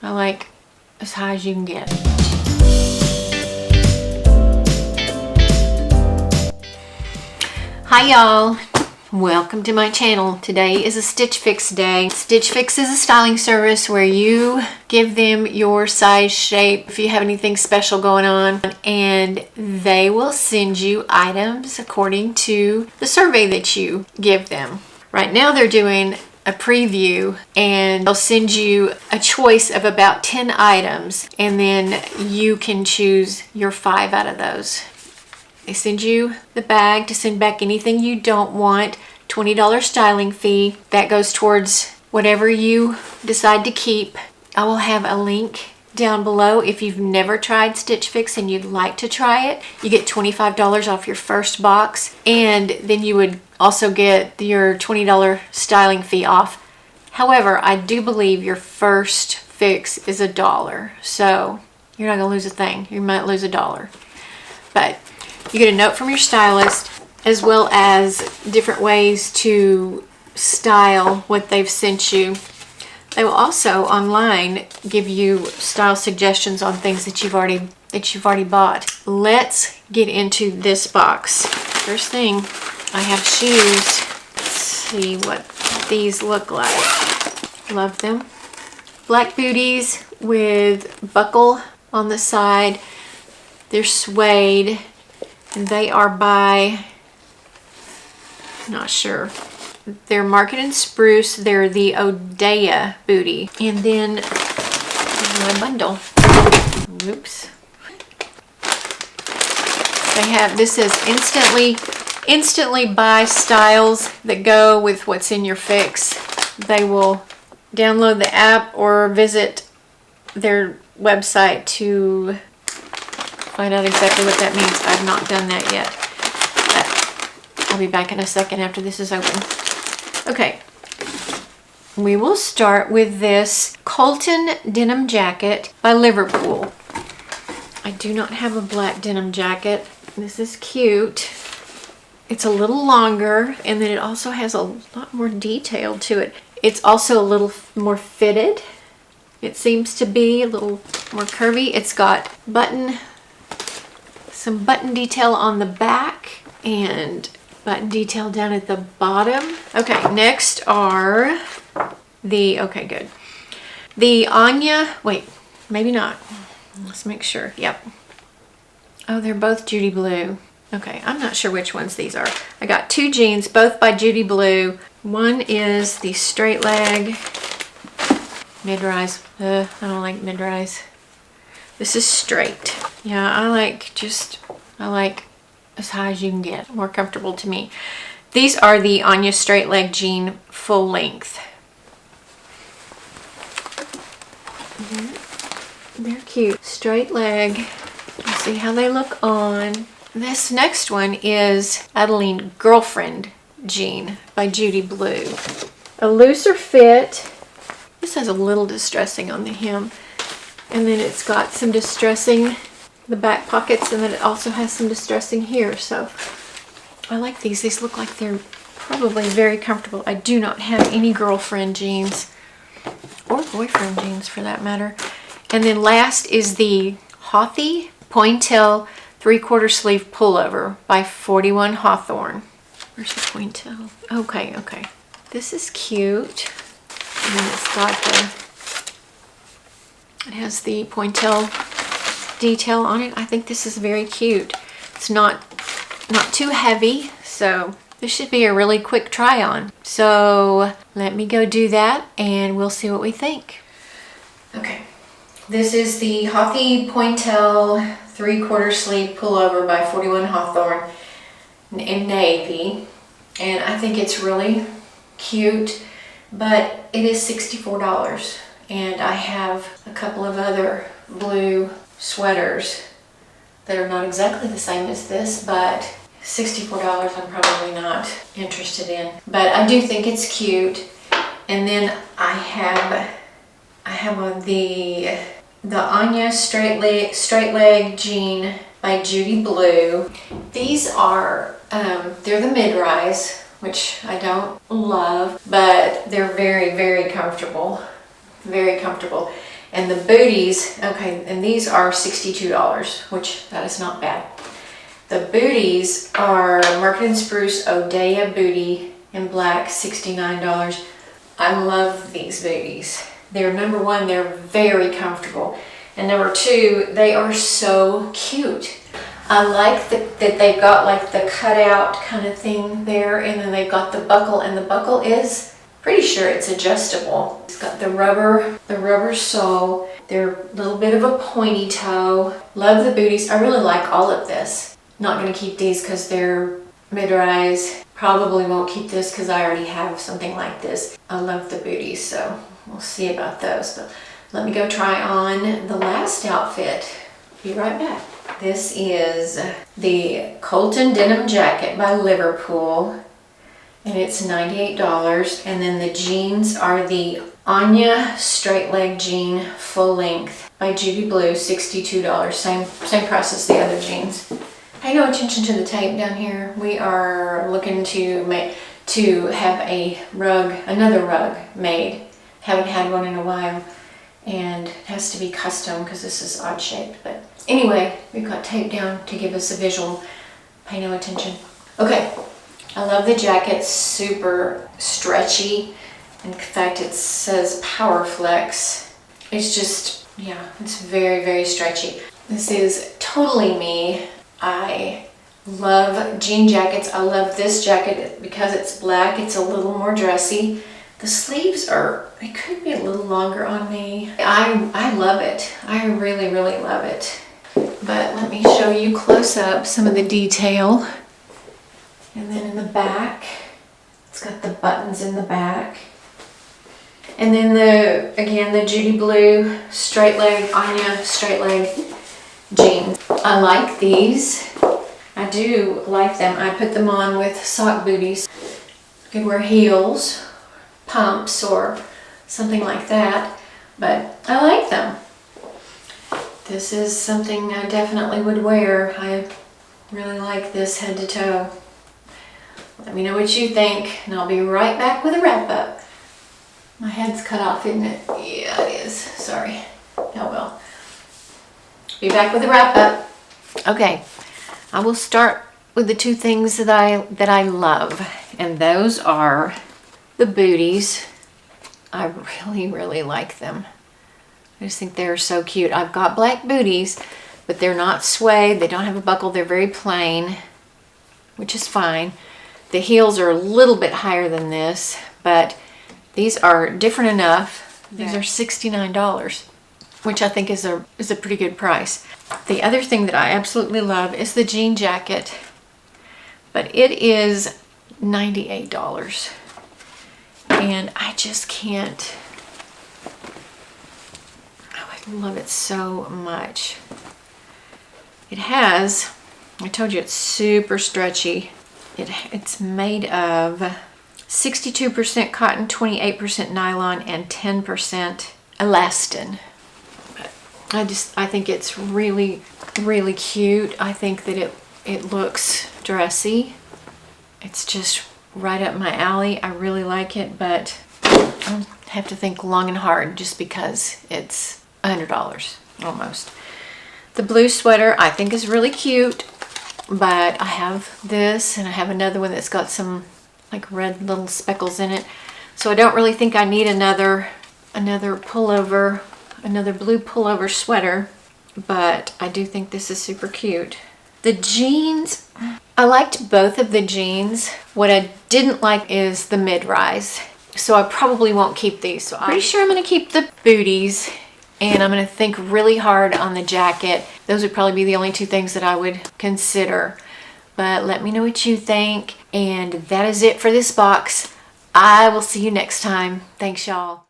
I like as high as you can get. Hi y'all, welcome to my channel. Today is a Stitchfix day. Stitchfix is a styling service where you give them your size, shape, if you have anything special going on, and they will send you items according to the survey that you give them. Right now they're doing a preview and they'll send you a choice of about 10 items and then you can choose your 5 out of those. They send you the bag to send back anything you don't want, $20 styling fee. That goes towards whatever you decide to keep. I will have a link down below. If you've never tried Stitch Fix and you'd like to try it, you get $25 off your first box, and then you would also get your $20 styling fee off. However, I do believe your first fix is $1, so you're not gonna lose a thing. You might lose $1, but you get a note from your stylist as well as different ways to style what they've sent you. They will also online give you style suggestions on things that you've already bought. Let's get into this box. First thing, I have shoes. Let's see what these look like. Love them. Black booties with buckle on the side. They're suede. And they are by, not sure. They're marketed in spruce. They're the Odeya booty. And then my bundle. Oops. They have, this says instantly buy styles that go with what's in your fix. They will download the app or visit their website to find out exactly what that means. I've not done that yet. But I'll be back in a second after this is open. Okay. We will start with this Colton denim jacket by Liverpool. I do not have a black denim jacket. This is cute. It's a little longer, and then it also has a lot more detail to it. It's also a little more fitted. It seems to be a little more curvy. It's got some button detail on the back and button detail down at the bottom. Okay, next are the, okay, good. The Anya, wait, maybe not. Let's make sure. Yep. Oh, they're both Judy Blue. Okay, I'm not sure which ones these are. I got 2 jeans, both by Judy Blue. One is the straight leg, mid-rise. I don't like mid-rise. This is straight. Yeah, I like as high as you can get. More comfortable to me. These are the Anya straight leg jean full length. They're cute. Straight leg. Let's see how they look on. This next one is Adeline Girlfriend jean by Judy Blue. A looser fit. This has a little distressing on the hem. And then it's got some distressing the back pockets, and then it also has some distressing here. So I like these. These look like they're probably very comfortable. I do not have any girlfriend jeans or boyfriend jeans for that matter. And then last is the Hothy Pointel 3/4 sleeve pullover by 41 Hawthorne. Where's the pointel? Okay. This is cute. And then it's got it has the pointel detail on it. I think this is very cute. It's not too heavy, so this should be a really quick try on. So let me go do that and we'll see what we think. Okay, this is the Hothy Pointel 3/4 sleeve pullover by 41 Hawthorne in navy, and I think it's really cute, but it is $64. And I have a couple of other blue sweaters that are not exactly the same as this, but $64 I'm probably not interested in. But I do think it's cute. And then I have on the Anya straight leg jean by Judy Blue. These are they're the mid-rise, which I don't love, but they're very, very comfortable. Very comfortable. And the booties, okay, and these are $62, which that is not bad. The booties are Merkin Spruce Odeya booty in black, $69. I love these booties. They're number one, they're very comfortable. And number two, they are so cute. I like that they've got like the cutout kind of thing there, and then they've got the buckle, and the buckle is pretty sure it's adjustable. It's got the rubber sole. They're a little bit of a pointy toe. Love the booties. I really like all of this. Not going to keep these because they're mid-rise. Probably won't keep this because I already have something like this. I love the booties, so we'll see about those. But let me go try on the last outfit. Be right back. This is the Colton denim jacket by Liverpool, and it's $98. And then the jeans are the Anya straight leg jean full length by Judy Blue, $62. Same price as the other jeans. Pay no attention to the tape down here. We are looking to have another rug made. Haven't had one in a while, and it has to be custom because this is odd shaped. But anyway, we've got tape down to give us a visual. Pay no attention. Okay, I love the jacket. Super stretchy. In fact, it says Power Flex. It's just, yeah, it's very, very stretchy. This is totally me. I love jean jackets. I love this jacket because it's black. It's a little more dressy. The sleeves it could be a little longer on me. I love it. I really, really love it. But let me show you close up some of the detail. And then in the back, it's got the buttons in the back. And then the Judy Blue straight leg, Anya straight leg jeans. I like these. I do like them. I put them on with sock booties. Could wear heels, pumps, or something like that, but I like them. This is something I definitely would wear. I really like this head to toe. Let me know what you think, and I'll be right back with a wrap up. My head's cut off, isn't it? Yeah, it is. Sorry. Oh well. Be back with a wrap up. Okay, I will start with the two things that I love, and those are the booties. I really, really like them. I just think they're so cute. I've got black booties, but they're not suede. They don't have a buckle. They're very plain, which is fine. The heels are a little bit higher than this, but these are different enough. These are $69. Which I think is a pretty good price. The other thing that I absolutely love is the jean jacket, but it is $98. And I just can't, I love it so much. It has, I told you it's super stretchy. It's made of 62% cotton, 28% nylon, and 10% elastin. I think it's really, really cute. I think that it looks dressy. It's just right up my alley. I really like it, but I have to think long and hard just because it's $100 almost. The blue sweater I think is really cute, but I have this and I have another one that's got some like red little speckles in it. So I don't really think I need another pullover. Another blue pullover sweater, but I do think this is super cute. The jeans, I liked both of the jeans. What I didn't like is the mid-rise, so I probably won't keep these. So I'm pretty sure I'm going to keep the booties, and I'm going to think really hard on the jacket. Those would probably be the only two things that I would consider. But let me know what you think, and that is it for this box. I will see you next time. Thanks, y'all.